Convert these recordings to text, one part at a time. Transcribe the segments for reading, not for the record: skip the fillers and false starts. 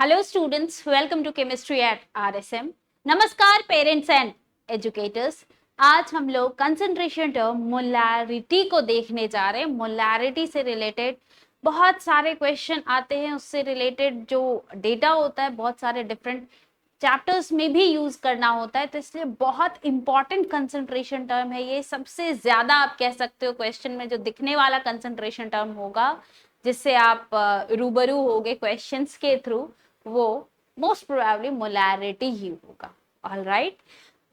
Hello students, welcome to chemistry at RSM. नमस्कार parents and educators. आज हम लोग कंसंट्रेशन टर्म मोलैरिटी को देखने जा रहे हैं। मोलैरिटी से रिलेटेड बहुत सारे क्वेश्चन आते हैं, उससे रिलेटेड जो डेटा होता है बहुत सारे डिफरेंट चैप्टर्स में भी यूज करना होता है, तो इसलिए बहुत इंपॉर्टेंट कंसंट्रेशन टर्म है ये। सबसे ज्यादा आप कह सकते हो क्वेश्चन में जो दिखने वाला कंसंट्रेशन टर्म होगा जिससे आप रूबरू होगे क्वेश्चंस के थ्रू, वो मोस्ट प्रोबेबली मोलैरिटी ही होगा। ऑल राइट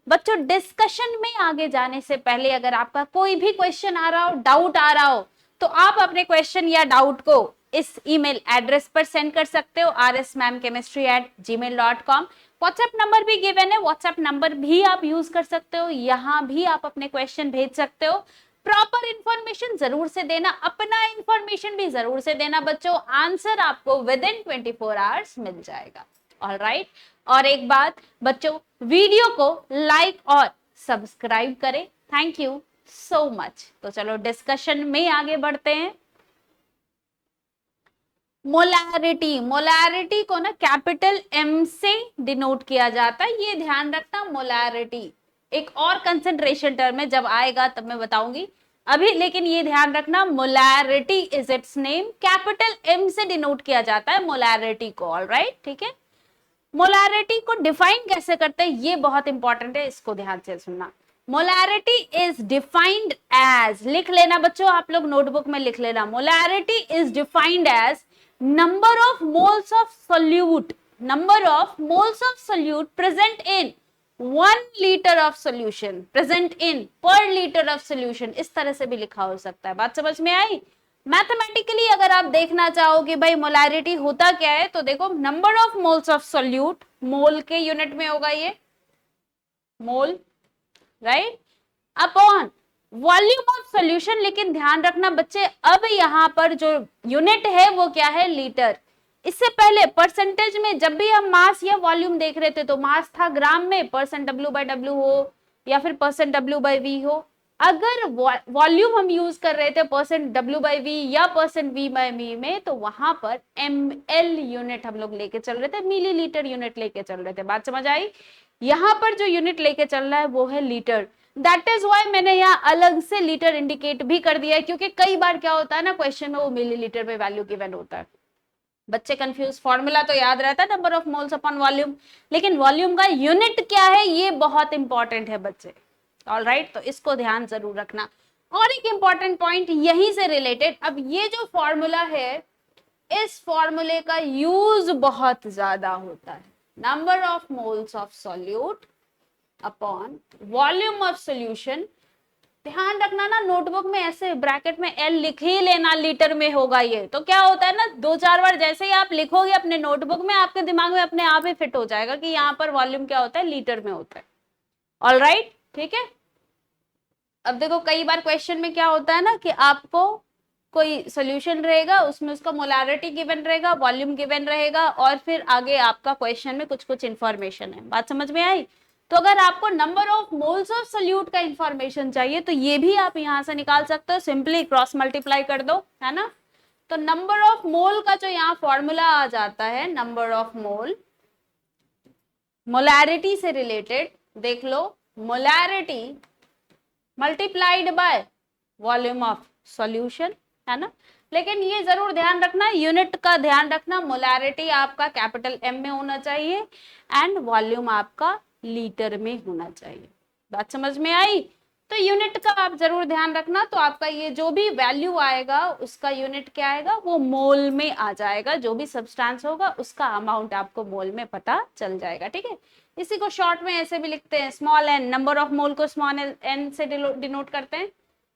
बच्चों, डिस्कशन में आगे जाने से पहले अगर आपका कोई भी क्वेश्चन आ रहा हो, डाउट आ रहा हो, तो आप अपने क्वेश्चन या डाउट को इस ईमेल एड्रेस पर सेंड कर सकते हो rsmamchemistry@gmail.com। व्हाट्सएप नंबर भी गिवन है, व्हाट्सएप नंबर भी आप यूज कर सकते हो, यहां भी आप अपने क्वेश्चन भेज सकते हो। प्रॉपर इंफॉर्मेशन जरूर से देना, अपना इंफॉर्मेशन भी जरूर से देना बच्चों। आंसर आपको विद इन 24 आवर्स मिल जाएगा। ऑल राइट और एक बात बच्चों, वीडियो को लाइक और सब्सक्राइब करें। Thank you so much. तो चलो डिस्कशन में आगे बढ़ते हैं। मोलैरिटी, मोलैरिटी को ना कैपिटल एम से डिनोट किया जाता है, ये ध्यान रखना। मोलैरिटी एक और कंसंट्रेशन टर्म है, जब आएगा तब मैं बताऊंगी अभी, लेकिन ये ध्यान रखना molarity is its name, capital M से डिनोट किया जाता है मोलैरिटी को। ऑल राइट, ठीक है। मोलैरिटी को डिफाइन कैसे करते हैं ये बहुत इंपॉर्टेंट है, इसको ध्यान से सुनना। मोलैरिटी इज डिफाइंड एज, लिख लेना बच्चों, आप लोग नोटबुक में लिख लेना। Molarity is defined as number of moles of solute, number of moles of solute present in 1 liter of solution, present in per liter of solution, इस तरह से भी लिखा हो सकता है। बात समझ में आई? मैथमेटिकली अगर आप देखना चाहो कि भाई मोलैरिटी होता क्या है, तो देखो number of moles of solute, mole के यूनिट में होगा ये, mole right, upon volume of solution. लेकिन ध्यान रखना बच्चे, अब यहां पर जो यूनिट है वो क्या है, लीटर। इससे पहले परसेंटेज में जब भी हम मास या वॉल्यूम देख रहे थे तो मास था ग्राम में, परसेंट डब्ल्यू बाय डब्ल्यू हो या फिर परसेंट डब्ल्यू बाय वी हो। अगर वॉल्यूम हम यूज कर रहे थे परसेंट डब्ल्यू बाय वी या परसेंट वी बाय मी में, तो वहां पर एम एल यूनिट हम लोग लेके चल रहे थे, मिलीलीटर यूनिट लेके चल रहे थे। बात समझ आई? यहां पर जो यूनिट लेके चल रहा है वो है लीटर। दैट इज वाई मैंने यहाँ अलग से लीटर इंडिकेट भी कर दिया है, क्योंकि कई बार क्या होता है ना, क्वेश्चन में वो मिलीलीटर में वैल्यू गिवन होता है, बच्चे कंफ्यूज। फॉर्मूला तो याद रहता है number of moles upon volume, लेकिन वॉल्यूम का यूनिट क्या है ये बहुत इंपॉर्टेंट है बच्चे। ऑल राइट, तो इसको ध्यान जरूर रखना। और एक इंपॉर्टेंट पॉइंट यहीं से रिलेटेड, अब ये जो फॉर्मूला है इस फॉर्मूले का यूज बहुत ज्यादा होता है। Number of moles of solute upon volume of solution. ध्यान रखना ना, नोटबुक में ऐसे ब्रैकेट में एल लिख ही लेना, लीटर में होगा ये। तो क्या होता है ना, 2-4 बार जैसे ही आप लिखोगे अपने नोटबुक में, आपके दिमाग में अपने आप ही फिट हो जाएगा कि यहाँ पर वॉल्यूम क्या होता है, लीटर में होता है। ऑल राइट, ठीक है। अब देखो कई बार क्वेश्चन में क्या होता है ना कि आपको कोई सोल्यूशन रहेगा, उसमें उसका मोलैरिटी गिवन रहेगा, वॉल्यूम गिवन रहेगा, और फिर आगे आपका क्वेश्चन में कुछ कुछ इंफॉर्मेशन है। बात समझ में आई? तो अगर आपको number of moles of solute का इंफॉर्मेशन चाहिए तो ये भी आप यहां से निकाल सकते हो, सिंपली क्रॉस मल्टीप्लाई कर दो, है ना। तो नंबर ऑफ मोल का जो यहाँ फॉर्मूला आ जाता है, नंबर ऑफ मोल, मोलैरिटी से रिलेटेड देख लो, molarity multiplied by volume of solution, है ना। लेकिन ये जरूर ध्यान रखना, यूनिट का ध्यान रखना, मोलैरिटी आपका कैपिटल एम में होना चाहिए एंड वॉल्यूम आपका लीटर में होना चाहिए। बात समझ में आई? तो यूनिट का आप जरूर ध्यान रखना। तो आपका ये जो भी वैल्यू आएगा उसका यूनिट क्या आएगा, वो मोल में आ जाएगा। जो भी सब्सटेंस होगा उसका अमाउंट आपको मोल में पता चल जाएगा, ठीक है। इसी को शॉर्ट में ऐसे भी लिखते हैं, small n, number of mole को स्मॉल एन से डिनोट करते हैं,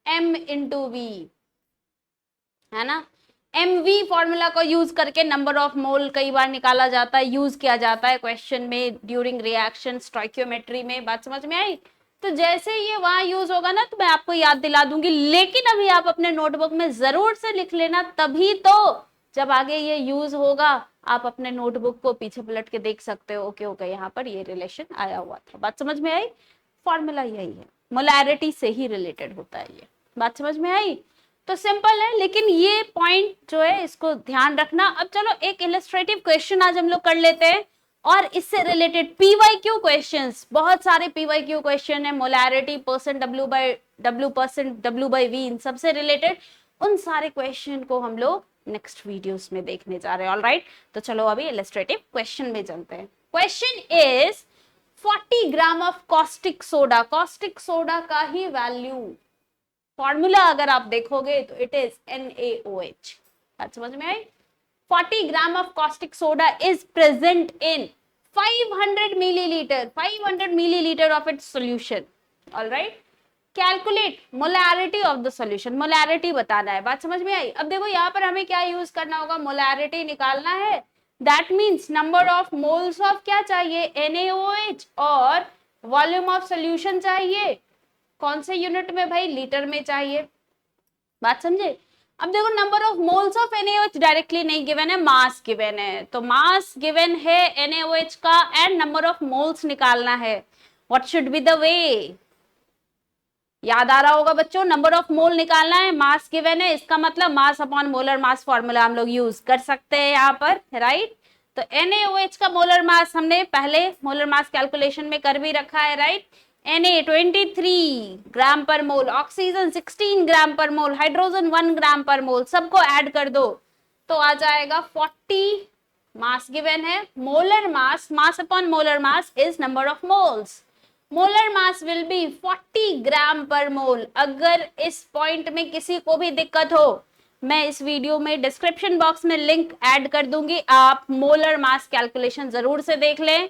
एम इंटू वी, है ना। एम वी फॉर्मूला को यूज करके नंबर ऑफ मोल कई बार निकाला जाता है, यूज किया जाता है क्वेश्चन में ड्यूरिंग रिएक्शन स्टोइकियोमेट्री में। बात समझ में आई? तो जैसे ये वहां यूज होगा ना तो मैं आपको याद दिला दूंगी, लेकिन अभी आप अपने नोटबुक में जरूर से लिख लेना, तभी तो जब आगे ये यूज होगा आप अपने नोटबुक को पीछे पलट के देख सकते हो, ओके ओके यहाँ पर ये रिलेशन आया हुआ था। बात समझ में आई? फॉर्मूला यही है, मोलैरिटी से ही रिलेटेड होता है ये। बात समझ में आई? तो सिंपल है, लेकिन ये पॉइंट जो है इसको ध्यान रखना। अब चलो एक इलस्ट्रेटिव क्वेश्चन आज हम लोग कर लेते हैं, और इससे रिलेटेड पीवाईक्यू क्वेश्चंस, बहुत सारे पीवाईक्यू क्वेश्चन है, molarity, percent W percent W by V, इन सबसे रिलेटेड उन सारे क्वेश्चन को हम लोग नेक्स्ट वीडियोस में देखने जा रहे हैं। ऑलराइट, तो चलो अभी इलस्ट्रेटिव क्वेश्चन में चलते हैं। Question is 40 gram of caustic soda, caustic soda का ही वैल्यू फॉर्मूला अगर आप देखोगे तो इट इज NaOH। बात समझ में आई? 40 gram of caustic soda is present in 500 millilitre, 500 millilitre of its solution. Alright, calculate molarity of the solution, molarity बताना है। बात समझ में आई? अब देखो यहाँ पर हमें क्या यूज करना होगा, मोलैरिटी निकालना है। That means number of moles of क्या चाहिए, NaOH, और वॉल्यूम ऑफ सॉल्यूशन चाहिए कौन से यूनिट में भाई, लीटर में चाहिए। बात समझे? अब देखो number of moles of NaOH directly नहीं गिवन है, मास गिवन है, तो मास गिवन है NaOH का एंड नंबर ऑफ मोल्स निकालना है। What should be the way? याद आ रहा होगा बच्चों, नंबर ऑफ मोल निकालना है, मास गिवन है, इसका मतलब mass upon molar mass formula हम लोग यूज कर सकते हैं यहाँ पर, राइट। तो NaOH का मोलर मास हमने पहले मोलर मास कैलकुलेशन में कर भी रखा है, राइट। Na 23 ग्राम पर मोल, ऑक्सीजन 16 ग्राम पर मोल, हाइड्रोजन 1 ग्राम पर मोल, सबको ऐड कर दो तो आ जाएगा 40। मास गिवन है, molar mass, mass upon molar mass is number of moles, molar mass will be 40 ग्राम पर मोल। अगर इस पॉइंट में किसी को भी दिक्कत हो, मैं इस वीडियो में डिस्क्रिप्शन बॉक्स में लिंक ऐड कर दूंगी, आप मोलर मास कैलकुलेशन जरूर से देख लें,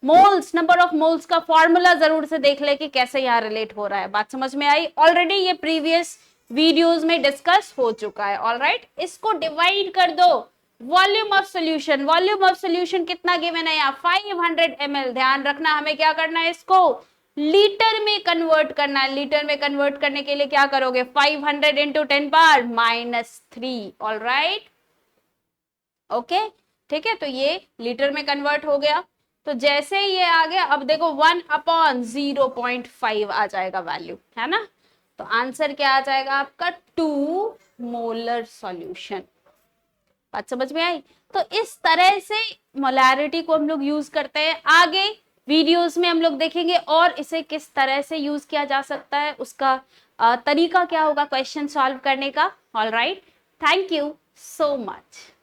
मोल्स, नंबर ऑफ मोल्स का फॉर्मूला जरूर से देख ले कि कैसे यहाँ रिलेट हो रहा है। बात समझ में आई? ऑलरेडी ये प्रीवियस वीडियोस में डिस्कस हो चुका है। ऑलराइट, इसको डिवाइड कर दो, volume of solution, volume of solution कितना गिवन है यहाँ, 500 ml। ध्यान रखना हमें क्या करना है, इसको लीटर में कन्वर्ट करना है। लीटर में कन्वर्ट करने के लिए क्या करोगे, 500 इंटू 10 पावर -3। ऑलराइट, ओके, ठीक है, तो ये लीटर में कन्वर्ट हो गया। तो जैसे ही ये आ गया, अब देखो 1/0.5 आ जाएगा वैल्यू, है ना। तो आंसर क्या आ जाएगा आपका, 2 मोलर सॉल्यूशन। बात समझ में आई? तो इस तरह से मोलैरिटी को हम लोग यूज करते हैं। आगे वीडियोस में हम लोग देखेंगे और इसे किस तरह से यूज किया जा सकता है, उसका तरीका क्या होगा क्वेश्चन सॉल्व करने का। Alright, thank you so much.